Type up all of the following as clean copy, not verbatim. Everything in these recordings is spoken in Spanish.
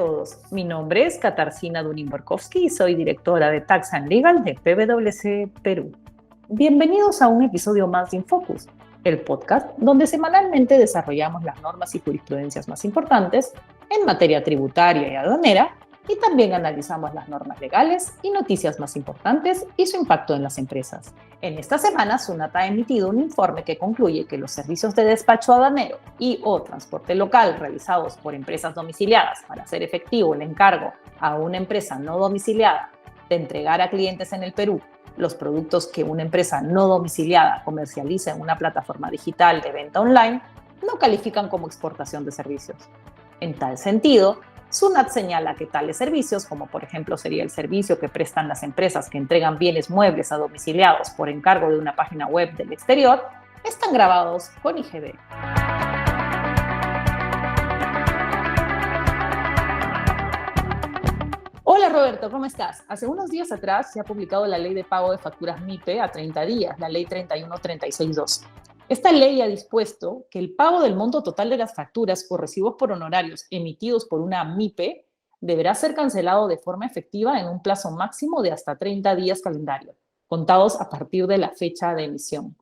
todos, mi nombre es Katarzyna Dunin-Borkowski y soy directora de Tax and Legal de PwC Perú. Bienvenidos a un episodio más de InFocus, el podcast donde semanalmente desarrollamos las normas y jurisprudencias más importantes en materia tributaria y aduanera y también analizamos las normas legales y noticias más importantes y su impacto en las empresas. En esta semana, SUNAT ha emitido un informe que concluye que los servicios de despacho aduanero y/o transporte local realizados por empresas domiciliadas para hacer efectivo el encargo a una empresa no domiciliada de entregar a clientes en el Perú los productos que una empresa no domiciliada comercializa en una plataforma digital de venta online no califican como exportación de servicios. En tal sentido, SUNAT señala que tales servicios, como por ejemplo sería el servicio que prestan las empresas que entregan bienes muebles a domiciliados por encargo de una página web del exterior, están gravados con IGB. Hola Roberto, ¿cómo estás? Hace unos días atrás se ha publicado la Ley de Pago de Facturas MIPE a 30 días, la Ley 31362. Esta ley ha dispuesto que el pago del monto total de las facturas o recibos por honorarios emitidos por una MIPE deberá ser cancelado de forma efectiva en un plazo máximo de hasta 30 días calendario, contados a partir de la fecha de emisión.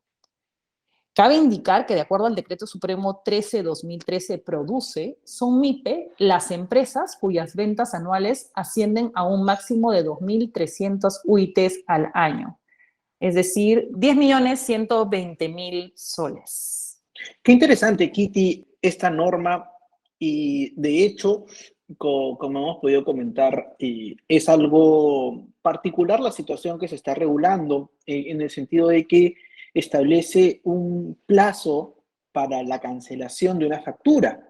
Cabe indicar que, de acuerdo al Decreto Supremo 13/2013 Produce, son MIPE las empresas cuyas ventas anuales ascienden a un máximo de 2.300 UITs al año. Es decir, 10.120.000 soles. Qué interesante, Kitty, esta norma y de hecho, como hemos podido comentar, es algo particular la situación que se está regulando en el sentido de que establece un plazo para la cancelación de una factura.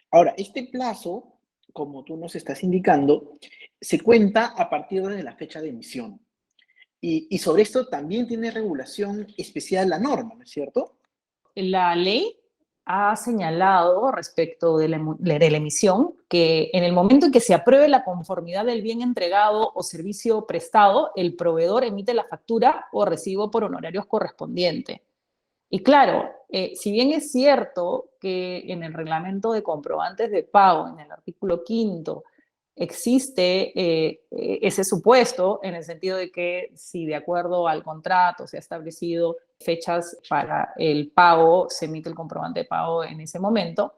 Ahora, este plazo, como tú nos estás indicando, se cuenta a partir de la fecha de emisión. Y sobre esto también tiene regulación especial la norma, ¿no es cierto? La ley ha señalado respecto de la emisión que en el momento en que se apruebe la conformidad del bien entregado o servicio prestado, el proveedor emite la factura o recibo por honorarios correspondiente. Y claro, si bien es cierto que en el reglamento de comprobantes de pago, en el artículo 5, existe ese supuesto en el sentido de que si de acuerdo al contrato se ha establecido fechas para el pago, se emite el comprobante de pago en ese momento.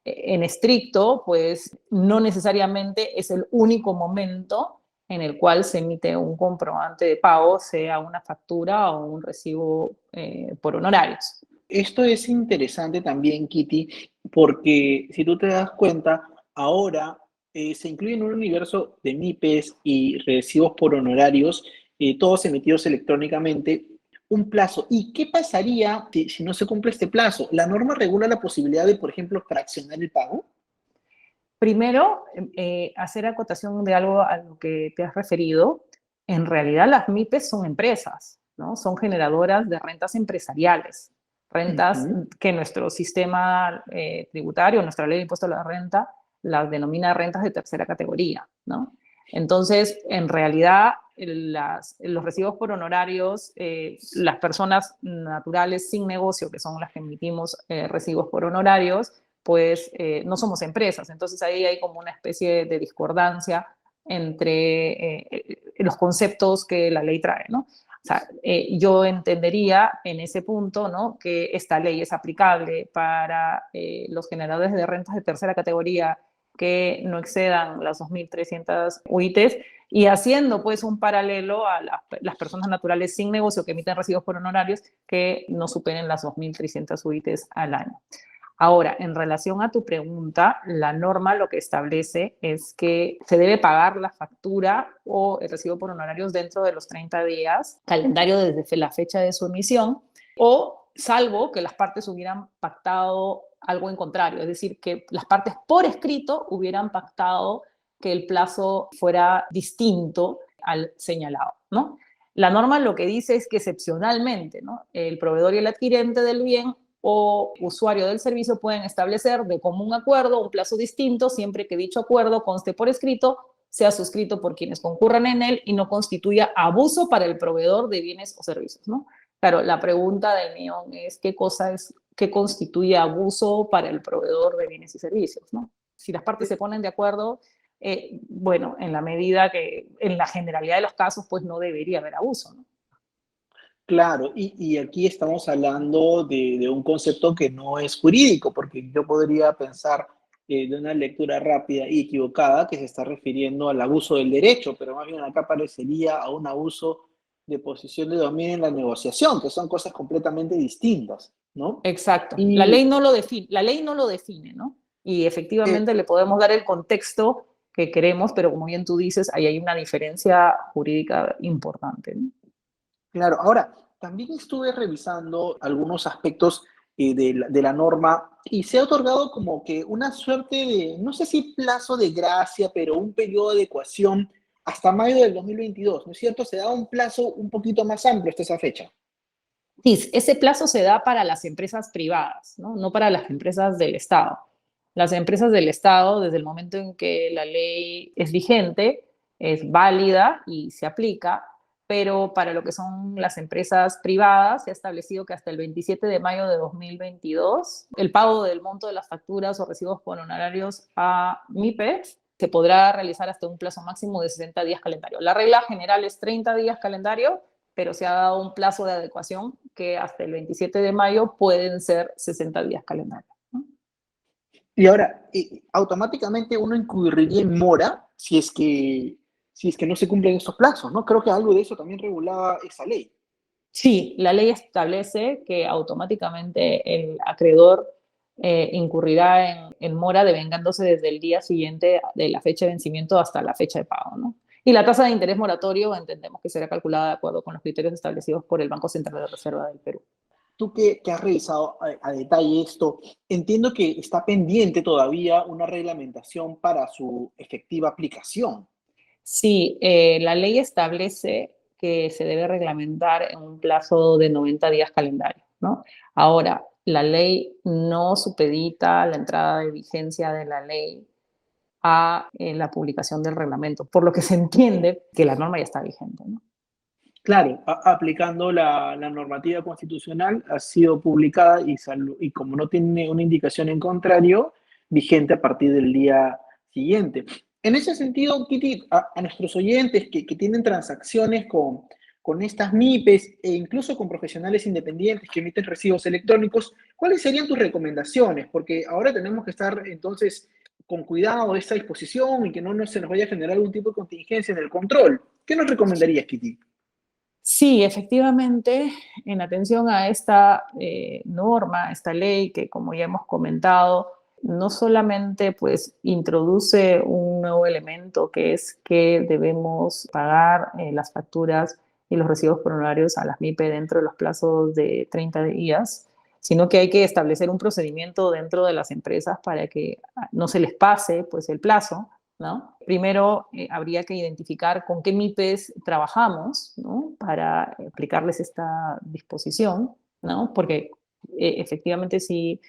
En estricto, pues no necesariamente es el único momento en el cual se emite un comprobante de pago, sea una factura o un recibo por honorarios. Esto es interesante también, Kitty, porque si tú te das cuenta, ahora se incluye en un universo de MIPES y recibos por honorarios, todos emitidos electrónicamente, un plazo. ¿Y qué pasaría si no se cumple este plazo? ¿La norma regula la posibilidad de, por ejemplo, fraccionar el pago? Primero, hacer acotación de algo a lo que te has referido. En realidad, las MIPES son empresas, ¿no? Son generadoras de rentas empresariales, rentas que nuestro sistema tributario, nuestra ley de impuesto a la renta, las denomina rentas de tercera categoría, ¿no? Entonces, en realidad, los recibos por honorarios, las personas naturales sin negocio, que son las que emitimos recibos por honorarios, pues no somos empresas. Entonces ahí hay como una especie de discordancia entre los conceptos que la ley trae, ¿no? O sea, yo entendería en ese punto, ¿no?, que esta ley es aplicable para los generadores de rentas de tercera categoría que no excedan las 2.300 UITs y haciendo pues un paralelo a las personas naturales sin negocio que emiten recibos por honorarios que no superen las 2.300 UITs al año. Ahora, en relación a tu pregunta, la norma lo que establece es que se debe pagar la factura o el recibo por honorarios dentro de los 30 días, calendario desde la fecha de su emisión, o salvo que las partes hubieran pactado algo en contrario, es decir, que las partes por escrito hubieran pactado que el plazo fuera distinto al señalado, ¿no? La norma lo que dice es que excepcionalmente, ¿no?, el proveedor y el adquirente del bien o usuario del servicio pueden establecer de común acuerdo un plazo distinto siempre que dicho acuerdo conste por escrito, sea suscrito por quienes concurran en él y no constituya abuso para el proveedor de bienes o servicios, ¿no? Claro, la pregunta del millón es qué constituye abuso para el proveedor de bienes y servicios, ¿no? Si las partes se ponen de acuerdo, bueno, en la medida que en la generalidad de los casos, pues no debería haber abuso, ¿no? Claro, y aquí estamos hablando de un concepto que no es jurídico, porque yo podría pensar de una lectura rápida y equivocada que se está refiriendo al abuso del derecho, pero más bien acá parecería a un abuso de posición de dominio en la negociación, que son cosas completamente distintas, ¿no? Exacto. Y La ley no lo define, ¿no? Y eh, efectivamente le podemos dar el contexto que queremos, pero como bien tú dices, ahí hay una diferencia jurídica importante, ¿no? Claro, ahora, también estuve revisando algunos aspectos de la norma y se ha otorgado como que una suerte de, no sé si plazo de gracia, pero un periodo de adecuación hasta mayo del 2022, ¿no es cierto? Se da un plazo un poquito más amplio hasta esa fecha. Sí, ese plazo se da para las empresas privadas, ¿no? No para las empresas del Estado. Las empresas del Estado, desde el momento en que la ley es vigente, es válida y se aplica, pero para lo que son las empresas privadas, se ha establecido que hasta el 27 de mayo de 2022, el pago del monto de las facturas o recibos por honorarios a MIPES se podrá realizar hasta un plazo máximo de 60 días calendario. La regla general es 30 días calendario, pero se ha dado un plazo de adecuación que hasta el 27 de mayo pueden ser 60 días calendario, ¿no? Y ahora, automáticamente uno incurriría en mora si es que no se cumplen estos plazos, ¿no? Creo que algo de eso también regulaba esa ley. Sí, la ley establece que automáticamente el acreedor incurrirá en mora devengándose desde el día siguiente de la fecha de vencimiento hasta la fecha de pago, ¿no? Y la tasa de interés moratorio entendemos que será calculada de acuerdo con los criterios establecidos por el Banco Central de Reserva del Perú. Tú que has revisado a detalle esto, entiendo que está pendiente todavía una reglamentación para su efectiva aplicación. Sí, la ley establece que se debe reglamentar en un plazo de 90 días calendario, ¿no? Ahora, la ley no supedita la entrada de vigencia de la ley a la publicación del reglamento, por lo que se entiende que la norma ya está vigente, ¿no? Claro, aplicando la normativa constitucional, ha sido publicada y como no tiene una indicación en contrario, vigente a partir del día siguiente. En ese sentido, Kitty, a nuestros oyentes que tienen transacciones con estas MIPES e incluso con profesionales independientes que emiten recibos electrónicos, ¿cuáles serían tus recomendaciones? Porque ahora tenemos que estar entonces con cuidado de esta disposición y que no se nos vaya a generar algún tipo de contingencia en el control. ¿Qué nos recomendarías, Kitty? Sí, efectivamente, en atención a esta norma, esta ley que, como ya hemos comentado, no solamente pues introduce un nuevo elemento que es que debemos pagar las facturas y los recibos por honorarios a las MIPE dentro de los plazos de 30 días, sino que hay que establecer un procedimiento dentro de las empresas para que no se les pase pues el plazo, ¿no? Primero, habría que identificar con qué MIPES trabajamos, ¿no? Para aplicarles esta disposición, ¿no? Porque efectivamente si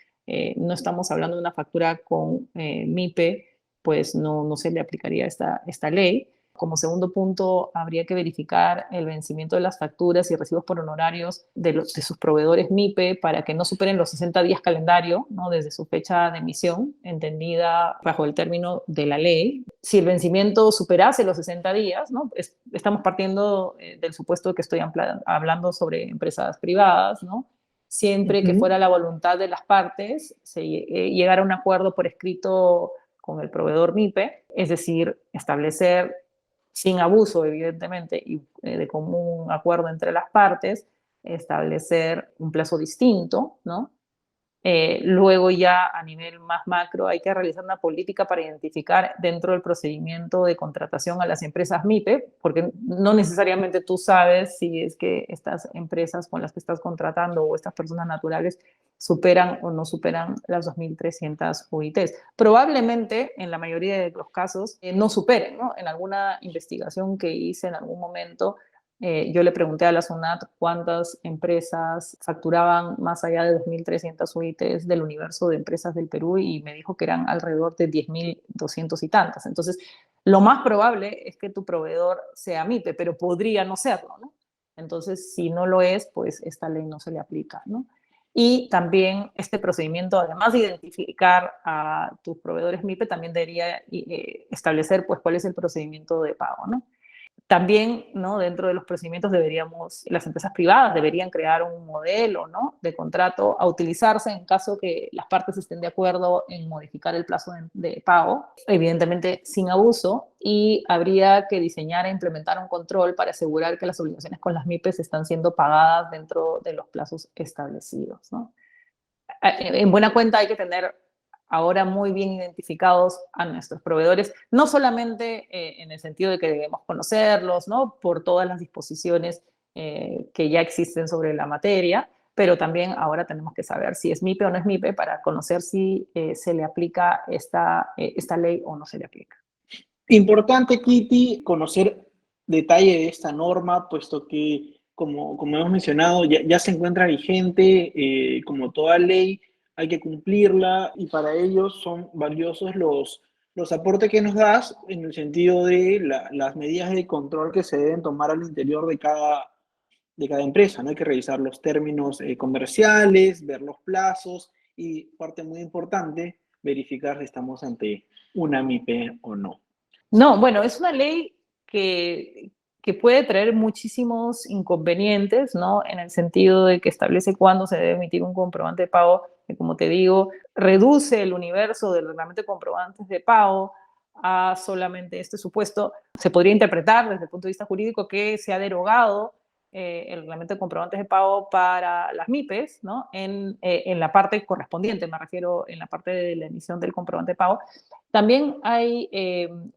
no estamos hablando de una factura con MIPE, pues no se le aplicaría esta ley. Como segundo punto, habría que verificar el vencimiento de las facturas y recibos por honorarios de sus proveedores MIPE para que no superen los 60 días calendario, ¿no? Desde su fecha de emisión, entendida bajo el término de la ley. Si el vencimiento superase los 60 días, ¿no? Estamos partiendo del supuesto de que estoy hablando sobre empresas privadas, ¿no? Siempre que Ujú. fuera la voluntad de las partes, llegara a un acuerdo por escrito con el proveedor MIPE, es decir, establecer sin abuso, evidentemente, y de común acuerdo entre las partes, establecer un plazo distinto, ¿no? Luego ya a nivel más macro hay que realizar una política para identificar dentro del procedimiento de contratación a las empresas MIPE, porque no necesariamente tú sabes si es que estas empresas con las que estás contratando o estas personas naturales superan o no superan las 2.300 UITs. Probablemente en la mayoría de los casos no superen, ¿no? En alguna investigación que hice en algún momento, yo le pregunté a la SUNAT cuántas empresas facturaban más allá de 2.300 UITs del universo de empresas del Perú y me dijo que eran alrededor de 10.200 y tantas. Entonces, lo más probable es que tu proveedor sea MIPE, pero podría no serlo, ¿no? Entonces, si no lo es, pues esta ley no se le aplica, ¿no? Y también este procedimiento, además de identificar a tus proveedores MIPE, también debería establecer pues, cuál es el procedimiento de pago, ¿no? También, ¿no? Dentro de los procedimientos las empresas privadas deberían crear un modelo, ¿no? De contrato a utilizarse en caso que las partes estén de acuerdo en modificar el plazo de pago, evidentemente sin abuso, y habría que diseñar e implementar un control para asegurar que las obligaciones con las MIPES están siendo pagadas dentro de los plazos establecidos, ¿no? En buena cuenta hay que tener ahora muy bien identificados a nuestros proveedores, no solamente en el sentido de que debemos conocerlos, ¿no? Por todas las disposiciones que ya existen sobre la materia, pero también ahora tenemos que saber si es MIPE o no es MIPE para conocer si se le aplica esta ley o no se le aplica. Importante, Kitty, conocer detalle de esta norma, puesto que, como hemos mencionado, ya se encuentra vigente, como toda ley, hay que cumplirla y para ello son valiosos los aportes que nos das en el sentido de las medidas de control que se deben tomar al interior de cada empresa, ¿no? Hay que revisar los términos comerciales, ver los plazos y, parte muy importante, verificar si estamos ante una MIPE o no. No, bueno, es una ley que puede traer muchísimos inconvenientes, ¿no? En el sentido de que establece cuándo se debe emitir un comprobante de pago, que como te digo, reduce el universo del reglamento de comprobantes de pago a solamente este supuesto. Se podría interpretar desde el punto de vista jurídico que se ha derogado el reglamento de comprobantes de pago para las MIPES, ¿no? En la parte correspondiente, me refiero en la parte de la emisión del comprobante de pago. También hay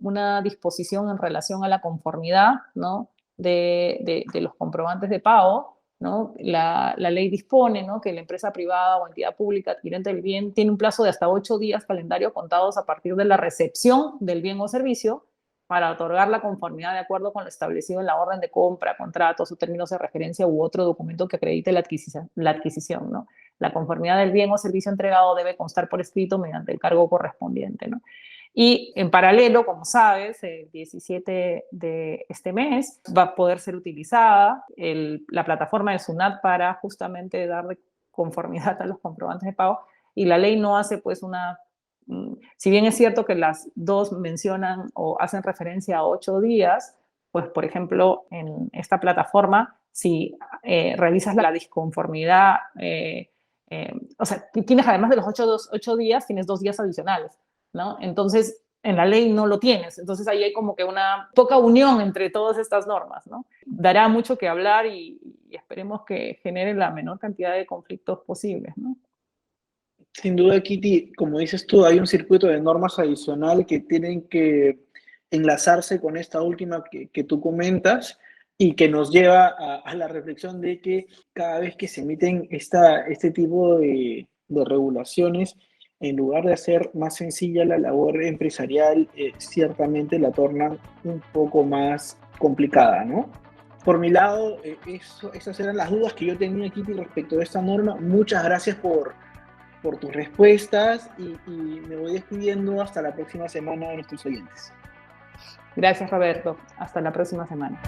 una disposición en relación a la conformidad, ¿no? de los comprobantes de pago, ¿no? La ley dispone, ¿no? Que la empresa privada o entidad pública adquirente del bien tiene un plazo de hasta 8 días calendario contados a partir de la recepción del bien o servicio para otorgar la conformidad de acuerdo con lo establecido en la orden de compra, contratos o términos de referencia u otro documento que acredite la adquisición, ¿no? La conformidad del bien o servicio entregado debe constar por escrito mediante el cargo correspondiente, ¿no? Y en paralelo, como sabes, el 17 de este mes va a poder ser utilizada la plataforma de SUNAT para justamente darle conformidad a los comprobantes de pago, y la ley no hace pues si bien es cierto que las dos mencionan o hacen referencia a 8 días, pues por ejemplo en esta plataforma, si revisas la disconformidad, o sea, tienes además de los 8 días, tienes 2 días adicionales, ¿no? Entonces, en la ley no lo tienes. Entonces, ahí hay como que una poca unión entre todas estas normas, ¿no? Dará mucho que hablar y esperemos que genere la menor cantidad de conflictos posibles, ¿no? Sin duda, Kitty, como dices tú, hay un circuito de normas adicional que tienen que enlazarse con esta última que tú comentas y que nos lleva a la reflexión de que cada vez que se emiten este tipo de regulaciones, en lugar de hacer más sencilla la labor empresarial, ciertamente la tornan un poco más complicada, ¿no? Por mi lado, esas eran las dudas que yo tenía, Kitty, respecto de esta norma. Muchas gracias por tus respuestas y me voy despidiendo hasta la próxima semana de nuestros oyentes. Gracias, Roberto. Hasta la próxima semana.